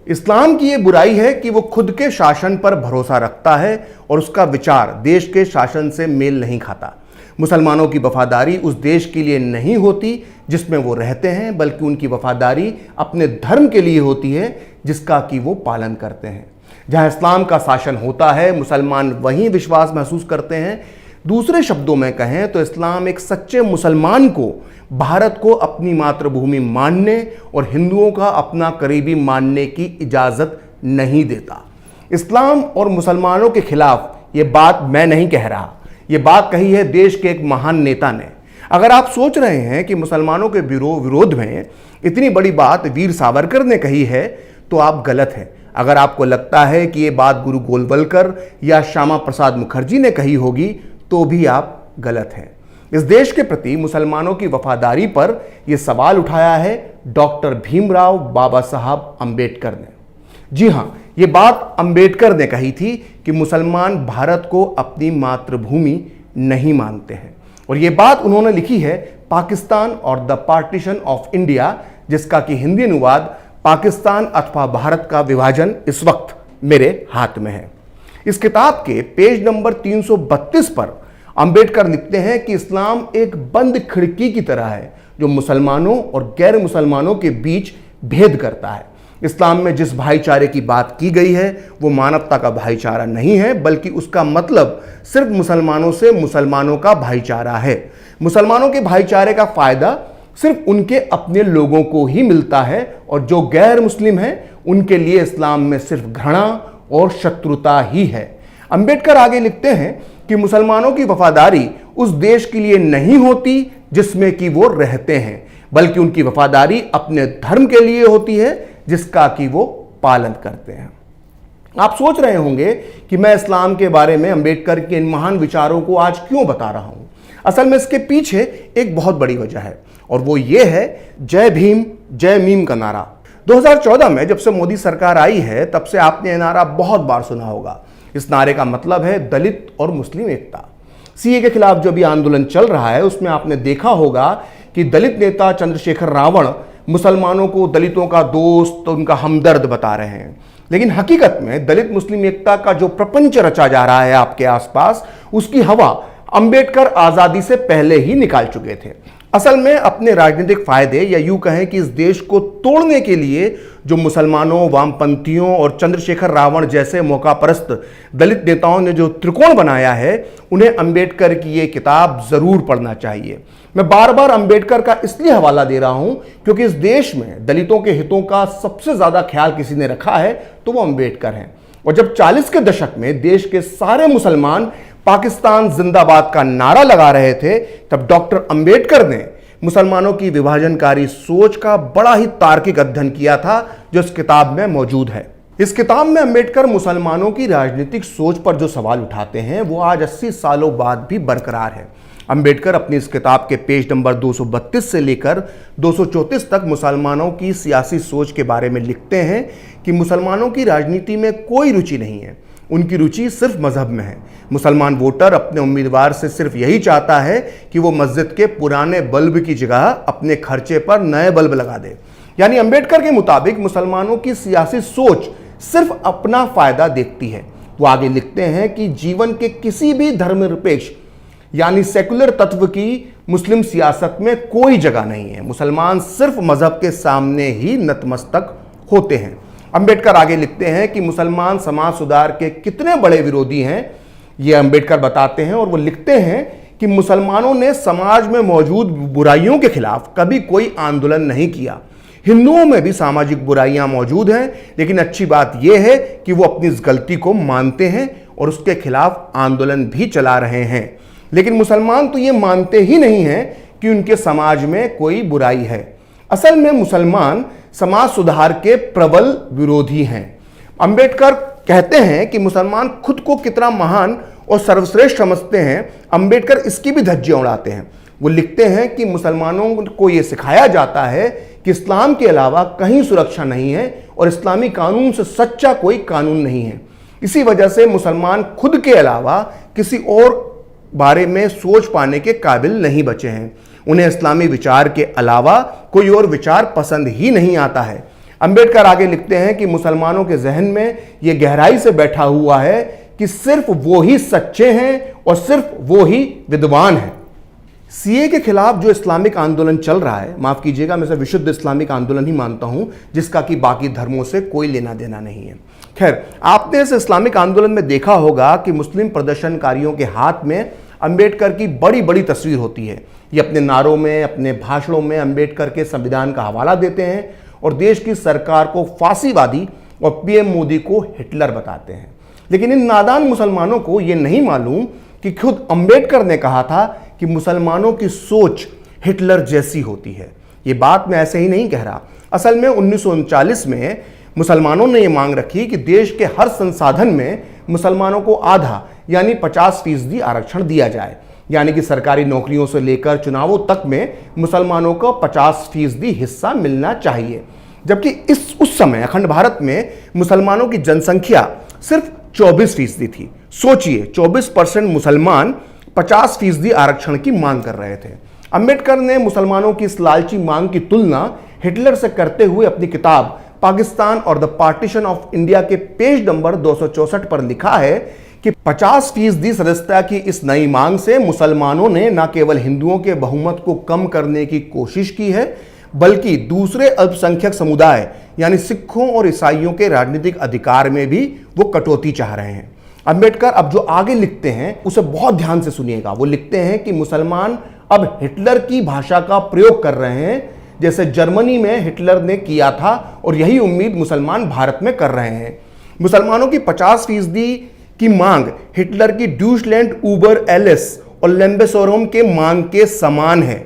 इस्लाम की ये बुराई है कि वो खुद के शासन पर भरोसा रखता है और उसका विचार देश के शासन से मेल नहीं खाता। मुसलमानों की वफादारी उस देश के लिए नहीं होती जिसमें वो रहते हैं, बल्कि उनकी वफादारी अपने धर्म के लिए होती है जिसका कि वो पालन करते हैं। जहां इस्लाम का शासन होता है, मुसलमान वहीं विश्वास महसूस करते हैं। दूसरे शब्दों में कहें तो इस्लाम एक सच्चे मुसलमान को भारत को अपनी मातृभूमि मानने और हिंदुओं का अपना करीबी मानने की इजाज़त नहीं देता। इस्लाम और मुसलमानों के खिलाफ ये बात मैं नहीं कह रहा, ये बात कही है देश के एक महान नेता ने। अगर आप सोच रहे हैं कि मुसलमानों के विरोध में इतनी बड़ी बात वीर सावरकर ने कही है तो आप गलत हैं। अगर आपको लगता है कि ये बात गुरु गोलवलकर या श्यामा प्रसाद मुखर्जी ने कही होगी तो भी आप गलत हैं। इस देश के प्रति मुसलमानों की वफादारी पर यह सवाल उठाया है डॉक्टर भीमराव बाबा साहब अंबेडकर ने। जी हां, ये बात अंबेडकर ने कही थी कि मुसलमान भारत को अपनी मातृभूमि नहीं मानते हैं, और ये बात उन्होंने लिखी है पाकिस्तान और द पार्टीशन ऑफ इंडिया, जिसका कि हिंदी अनुवाद पाकिस्तान अथवा भारत का विभाजन इस वक्त मेरे हाथ में है। इस किताब के पेज नंबर 332 पर अंबेडकर लिखते हैं कि इस्लाम एक बंद खिड़की की तरह है जो मुसलमानों और गैर मुसलमानों के बीच भेद करता है। इस्लाम में जिस भाईचारे की बात की गई है वो मानवता का भाईचारा नहीं है, बल्कि उसका मतलब सिर्फ मुसलमानों से मुसलमानों का भाईचारा है। मुसलमानों के भाईचारे का फायदा सिर्फ उनके अपने लोगों को ही मिलता है, और जो गैर मुस्लिम हैं उनके लिए इस्लाम में सिर्फ घृणा और शत्रुता ही है। अंबेडकर आगे लिखते हैं कि मुसलमानों की वफादारी उस देश के लिए नहीं होती जिसमें कि वो रहते हैं, बल्कि उनकी वफादारी अपने धर्म के लिए होती है जिसका कि वो पालन करते हैं। आप सोच रहे होंगे कि मैं इस्लाम के बारे में अंबेडकर के इन महान विचारों को आज क्यों बता रहा हूं। असल में इसके पीछे एक बहुत बड़ी वजह है, और वो ये है जय भीम जय मीम का नारा। 2014 में जब से मोदी सरकार आई है तब से आपने यह नारा बहुत बार सुना होगा। इस नारे का मतलब है दलित और मुस्लिम एकता। सीए के खिलाफ जो भी आंदोलन चल रहा है उसमें आपने देखा होगा कि दलित नेता चंद्रशेखर रावण मुसलमानों को दलितों का दोस्त, उनका हमदर्द बता रहे हैं, लेकिन हकीकत में दलित मुस्लिम एकता का जो प्रपंच रचा जा रहा है आपके आसपास, उसकी हवा अंबेडकर आजादी से पहले ही निकाल चुके थे। असल में अपने राजनीतिक फायदे, या यूं कहें कि इस देश को तोड़ने के लिए जो मुसलमानों, वामपंथियों और चंद्रशेखर रावण जैसे मौकापरस्त दलित नेताओं ने जो त्रिकोण बनाया है, उन्हें अंबेडकर की ये किताब जरूर पढ़ना चाहिए। मैं बार बार अंबेडकर का इसलिए हवाला दे रहा हूं क्योंकि इस देश में दलितों के हितों का सबसे ज्यादा ख्याल किसी ने रखा है तो वो अंबेडकर हैं। और जब 40 के दशक में देश के सारे मुसलमान पाकिस्तान जिंदाबाद का नारा लगा रहे थे, तब डॉक्टर अंबेडकर ने मुसलमानों की विभाजनकारी सोच का बड़ा ही तार्किक अध्ययन किया था जो इस किताब में मौजूद है। इस किताब में अंबेडकर मुसलमानों की राजनीतिक सोच पर जो सवाल उठाते हैं वो आज 80 सालों बाद भी बरकरार है। अंबेडकर अपनी इस किताब के पेज नंबर 232 से लेकर 234 तक मुसलमानों की सियासी सोच के बारे में लिखते हैं कि मुसलमानों की राजनीति में कोई रुचि नहीं है, उनकी रुचि सिर्फ मजहब में है। मुसलमान वोटर अपने उम्मीदवार से सिर्फ यही चाहता है कि वो मस्जिद के पुराने बल्ब की जगह अपने खर्चे पर नए बल्ब लगा दे। यानी अंबेडकर के मुताबिक मुसलमानों की सियासी सोच सिर्फ अपना फायदा देखती है। वो आगे लिखते हैं कि जीवन के किसी भी धर्मनिरपेक्ष यानी सेकुलर तत्व की मुस्लिम सियासत में कोई जगह नहीं है। मुसलमान सिर्फ मजहब के सामने ही नतमस्तक होते हैं। अंबेडकर आगे लिखते हैं कि मुसलमान समाज सुधार के कितने बड़े विरोधी हैं, ये अंबेडकर बताते हैं, और वो लिखते हैं कि मुसलमानों ने समाज में मौजूद बुराइयों के खिलाफ कभी कोई आंदोलन नहीं किया। हिंदुओं में भी सामाजिक बुराइयां मौजूद हैं, लेकिन अच्छी बात यह है कि वो अपनी इस गलती को मानते हैं और उसके खिलाफ आंदोलन भी चला रहे हैं। लेकिन मुसलमान तो ये मानते ही नहीं हैं कि उनके समाज में कोई बुराई है। असल में मुसलमान समाज सुधार के प्रबल विरोधी हैं। अंबेडकर कहते हैं कि मुसलमान खुद को कितना महान और सर्वश्रेष्ठ समझते हैं, अंबेडकर इसकी भी धज्जियां उड़ाते हैं। वो लिखते हैं कि मुसलमानों को यह सिखाया जाता है कि इस्लाम के अलावा कहीं सुरक्षा नहीं है और इस्लामी कानून से सच्चा कोई कानून नहीं है। इसी वजह से मुसलमान खुद के अलावा किसी और बारे में सोच पाने के काबिल नहीं बचे हैं। उन्हें इस्लामी विचार के अलावा कोई और विचार पसंद ही नहीं आता है। अंबेडकर आगे लिखते हैं कि मुसलमानों के जहन में यह गहराई से बैठा हुआ है कि सिर्फ वो ही सच्चे हैं और सिर्फ वो ही विद्वान हैं। सीए के खिलाफ जो इस्लामिक आंदोलन चल रहा है, माफ कीजिएगा, मैं इसे विशुद्ध इस्लामिक आंदोलन ही मानता हूं, जिसका कि बाकी धर्मों से कोई लेना देना नहीं है। खैर, आपने इस इस्लामिक आंदोलन में देखा होगा कि मुस्लिम प्रदर्शनकारियों के हाथ में अंबेडकर की बड़ी बड़ी तस्वीर होती है। ये अपने नारों में, अपने भाषणों में अंबेडकर के संविधान का हवाला देते हैं और देश की सरकार को फांसीवादी और पीएम मोदी को हिटलर बताते हैं। लेकिन इन नादान मुसलमानों को यह नहीं मालूम कि खुद अंबेडकर ने कहा था कि मुसलमानों की सोच हिटलर जैसी होती है। ये बात मैं ऐसे ही नहीं कह रहा। असल में 1939 में मुसलमानों ने यह मांग रखी कि देश के हर संसाधन में मुसलमानों को आधा यानी 50% आरक्षण दिया जाए, यानी कि सरकारी नौकरियों से लेकर चुनावों तक में मुसलमानों को 50% हिस्सा मिलना चाहिए। जबकि उस समय अखंड भारत में मुसलमानों की जनसंख्या सिर्फ 24% थी। सोचिए, 24% मुसलमान 50% आरक्षण की मांग कर रहे थे। अंबेडकर ने मुसलमानों की इस लालची मांग की तुलना हिटलर से करते हुए अपनी किताब पाकिस्तान और द पार्टीशन ऑफ इंडिया के पेज नंबर 264 पर लिखा है कि 50% सदस्यता की इस नई मांग से मुसलमानों ने न केवल हिंदुओं के बहुमत को कम करने की कोशिश की है, बल्कि दूसरे अल्पसंख्यक समुदाय यानी सिखों और ईसाइयों के राजनीतिक अधिकार में भी वो कटौती चाह रहे हैं। अंबेडकर अब जो आगे लिखते हैं उसे बहुत ध्यान से सुनिएगा। वो लिखते हैं कि मुसलमान अब हिटलर की भाषा का प्रयोग कर रहे हैं, जैसे जर्मनी में हिटलर ने किया था, और यही उम्मीद मुसलमान भारत में कर रहे हैं। मुसलमानों की 50% की मांग हिटलर की ड्यूशलैंड उबर एलिस और लेम्बेसोरम के मांग के समान है।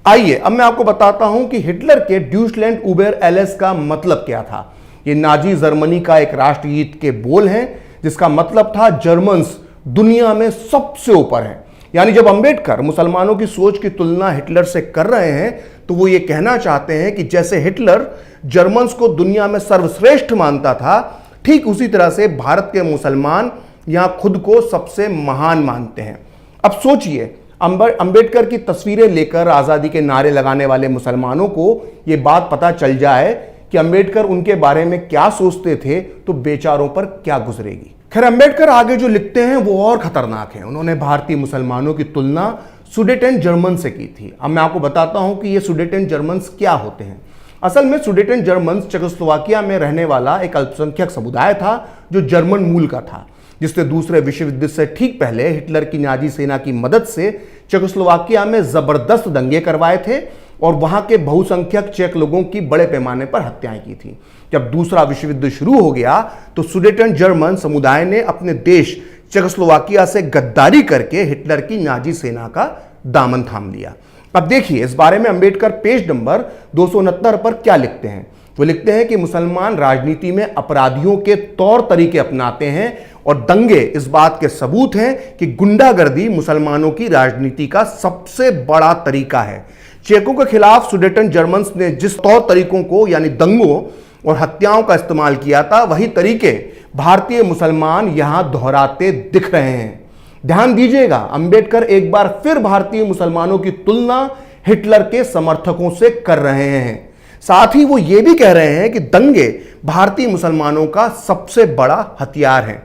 आइए अब मैं आपको बताता हूं कि हिटलर के ड्यूशलैंड उबर एलिस का मतलब क्या था। ये नाजी जर्मनी का एक राष्ट्रगीत के बोल हैं, जिसका मतलब था जर्मन्स दुनिया में सबसे ऊपर हैं। यानी जब अंबेडकर मुसलमानों की सोच की तुलना हिटलर से कर रहे हैं तो वो ये कहना चाहते हैं कि जैसे हिटलर जर्मन्स को दुनिया में सर्वश्रेष्ठ मानता था, ठीक उसी तरह से भारत के मुसलमान यहां खुद को सबसे महान मानते हैं। अब सोचिए, अंबेडकर की तस्वीरें लेकर आजादी के नारे लगाने वाले मुसलमानों को यह बात पता चल जाए कि अंबेडकर उनके बारे में क्या सोचते थे, तो बेचारों पर क्या गुजरेगी। खैर, अंबेडकर आगे जो लिखते हैं वो और खतरनाक है। उन्होंने भारतीय मुसलमानों की तुलना सुडेटेन जर्मन से की थी। अब मैं आपको बताता हूं कि ये सुडेटेन जर्मन्स क्या होते हैं। असल में सुडेटेन जर्मन्स चेकोस्लोवाकिया में रहने वाला एक अल्पसंख्यक समुदाय था जो जर्मन मूल का था, जिसने दूसरे विश्व युद्ध से ठीक पहले हिटलर की नाजी सेना की मदद से चेकोस्लोवाकिया में जबरदस्त दंगे करवाए थे और वहां के बहुसंख्यक चेक लोगों की बड़े पैमाने पर हत्याएं की थी। जब दूसरा विश्व युद्ध शुरू हो गया तो सुडेटन जर्मन समुदाय ने अपने देश चेकोस्लोवाकिया से गद्दारी करके हिटलर की नाजी सेना का दामन थाम लिया। अब देखिए इस बारे में अंबेडकर पेज नंबर 269 पर क्या लिखते हैं। वो लिखते हैं कि मुसलमान राजनीति में अपराधियों के तौर तरीके अपनाते हैं और दंगे इस बात के सबूत हैं कि गुंडागर्दी मुसलमानों की राजनीति का सबसे बड़ा तरीका है। चेकों के खिलाफ सुडेटन जर्मन्स ने जिस तौर तरीकों को यानी दंगों और हत्याओं का इस्तेमाल किया था, वही तरीके भारतीय मुसलमान यहां दोहराते दिख रहे हैं। ध्यान दीजिएगा, अंबेडकर एक बार फिर भारतीय मुसलमानों की तुलना हिटलर के समर्थकों से कर रहे हैं। साथ ही वो ये भी कह रहे हैं कि दंगे भारतीय मुसलमानों का सबसे बड़ा हथियार हैं।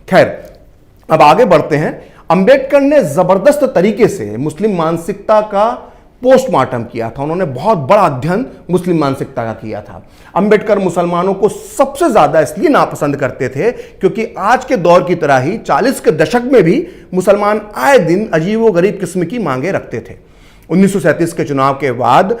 खैर, अब आगे बढ़ते हैं। अंबेडकर ने जबरदस्त तरीके से मुस्लिम मानसिकता का पोस्टमार्टम किया था। उन्होंने बहुत बड़ा अध्ययन मुस्लिम मानसिकता का किया था। अंबेडकर मुसलमानों को सबसे ज्यादा इसलिए नापसंद करते थे क्योंकि आज के दौर की तरह ही 40 के दशक में भी मुसलमान आए दिन अजीबोगरीब किस्म की मांगे रखते थे। 1937 के चुनाव के बाद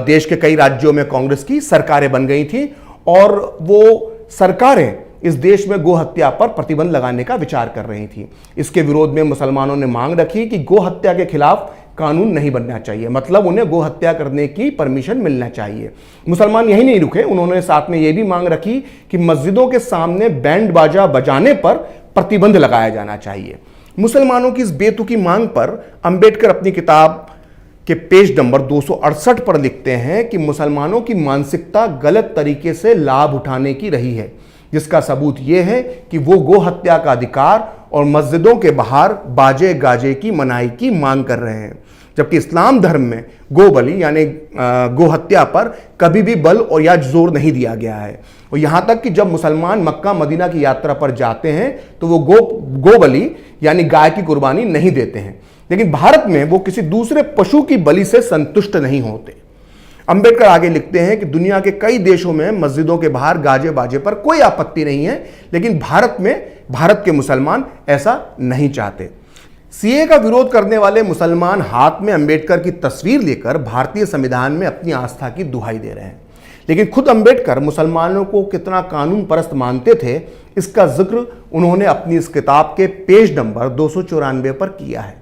देश के कई राज्यों में कांग्रेस की सरकारें बन गई थी और वो सरकारें इस देश में गो हत्या पर प्रतिबंध लगाने का विचार कर रही थी। इसके विरोध में मुसलमानों ने मांग रखी कि गो हत्या के खिलाफ कानून नहीं बनना चाहिए, मतलब उन्हें गो हत्या करने की परमिशन मिलना चाहिए। मुसलमान यही नहीं रुके, उन्होंने साथ में यह भी मांग रखी कि मस्जिदों के सामने बैंड बाजा बजाने पर प्रतिबंध लगाया जाना चाहिए। मुसलमानों की इस बेतुकी मांग पर अंबेडकर अपनी किताब के पेज नंबर 268 पर लिखते हैं कि मुसलमानों की मानसिकता गलत तरीके से लाभ उठाने की रही है, जिसका सबूत यह है कि वो गो हत्या का अधिकार और मस्जिदों के बाहर बाजे गाजे की मनाही की मांग कर रहे हैं। जबकि इस्लाम धर्म में गोबली यानी गोहत्या पर कभी भी बल और या जोर नहीं दिया गया है। और यहाँ तक कि जब मुसलमान मक्का मदीना की यात्रा पर जाते हैं तो वो गोबली यानी गाय की कुर्बानी नहीं देते हैं, लेकिन भारत में वो किसी दूसरे पशु की बलि से संतुष्ट नहीं होते। अंबेडकर आगे लिखते हैं कि दुनिया के कई देशों में मस्जिदों के बाहर गाजे बाजे पर कोई आपत्ति नहीं है, लेकिन भारत के मुसलमान ऐसा नहीं चाहते। सीए का विरोध करने वाले मुसलमान हाथ में अंबेडकर की तस्वीर लेकर भारतीय संविधान में अपनी आस्था की दुहाई दे रहे हैं, लेकिन खुद अंबेडकर मुसलमानों को कितना कानून परस्त मानते थे, इसका जिक्र उन्होंने अपनी इस किताब के पेज नंबर 294 पर किया है।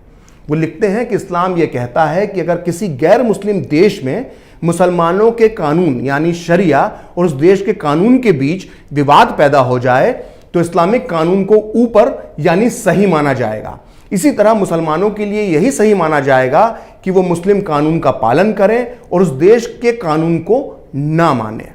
वो लिखते हैं कि इस्लाम यह कहता है कि अगर किसी गैर मुस्लिम देश में मुसलमानों के कानून यानी शरिया और उस देश के कानून के बीच विवाद पैदा हो जाए तो इस्लामिक कानून को ऊपर यानी सही माना जाएगा। इसी तरह मुसलमानों के लिए यही सही माना जाएगा कि वो मुस्लिम कानून का पालन करें और उस देश के कानून को ना माने।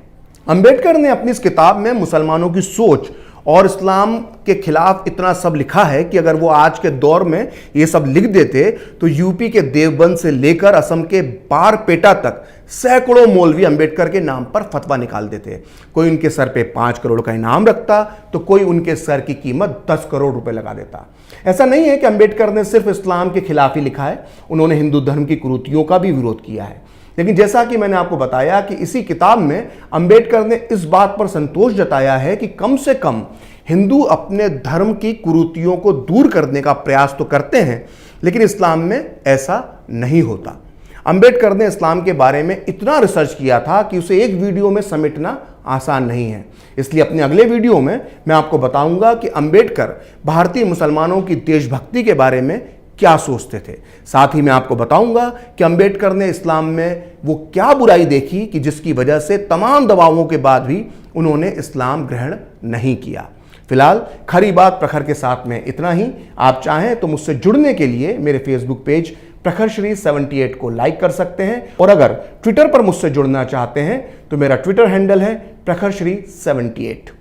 अंबेडकर ने अपनी इस किताब में मुसलमानों की सोच और इस्लाम के खिलाफ इतना सब लिखा है कि अगर वो आज के दौर में ये सब लिख देते तो यूपी के देवबंद से लेकर असम के बारपेटा तक सैकड़ों मौलवी अंबेडकर के नाम पर फतवा निकाल देते। कोई उनके सर पे 5 करोड़ का इनाम रखता तो कोई उनके सर की कीमत 10 करोड़ रुपए लगा देता। ऐसा नहीं है कि अंबेडकर ने सिर्फ इस्लाम के खिलाफ ही लिखा है, उन्होंने हिंदू धर्म की कुरीतियों का भी विरोध किया है। लेकिन जैसा कि मैंने आपको बताया कि इसी किताब में अंबेडकर ने इस बात पर संतोष जताया है कि कम से कम हिंदू अपने धर्म की कुरीतियों को दूर करने का प्रयास तो करते हैं, लेकिन इस्लाम में ऐसा नहीं होता। अंबेडकर ने इस्लाम के बारे में इतना रिसर्च किया था कि उसे एक वीडियो में समेटना आसान नहीं है। इसलिए अपने अगले वीडियो में मैं आपको बताऊंगा कि अंबेडकर भारतीय मुसलमानों की देशभक्ति के बारे में क्या सोचते थे। साथ ही मैं आपको बताऊंगा कि अंबेडकर ने इस्लाम में वो क्या बुराई देखी कि जिसकी वजह से तमाम दबावों के बाद भी उन्होंने इस्लाम ग्रहण नहीं किया। फिलहाल खरी बात प्रखर के साथ में इतना ही। आप चाहें तो मुझसे जुड़ने के लिए मेरे फेसबुक पेज प्रखरश्री 78 को लाइक कर सकते हैं, और अगर ट्विटर पर मुझसे जुड़ना चाहते हैं तो मेरा ट्विटर हैंडल है प्रखरश्री 78।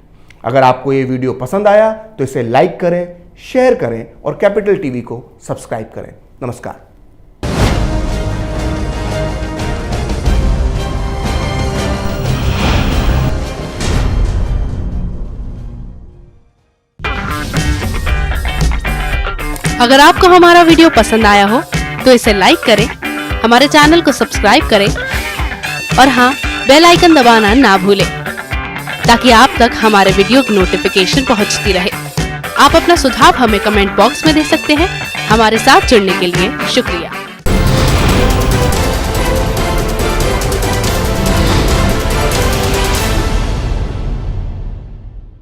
अगर आपको ये वीडियो पसंद आया तो इसे लाइक करें, शेयर करें और कैपिटल टीवी को सब्सक्राइब करें। नमस्कार। अगर आपको हमारा वीडियो पसंद आया हो तो इसे लाइक करें, हमारे चैनल को सब्सक्राइब करें और हाँ, बेल आइकन दबाना ना भूलें ताकि आप तक हमारे वीडियो की नोटिफिकेशन पहुंचती रहे। आप अपना सुझाव हमें कमेंट बॉक्स में दे सकते हैं। हमारे साथ जुड़ने के लिए शुक्रिया।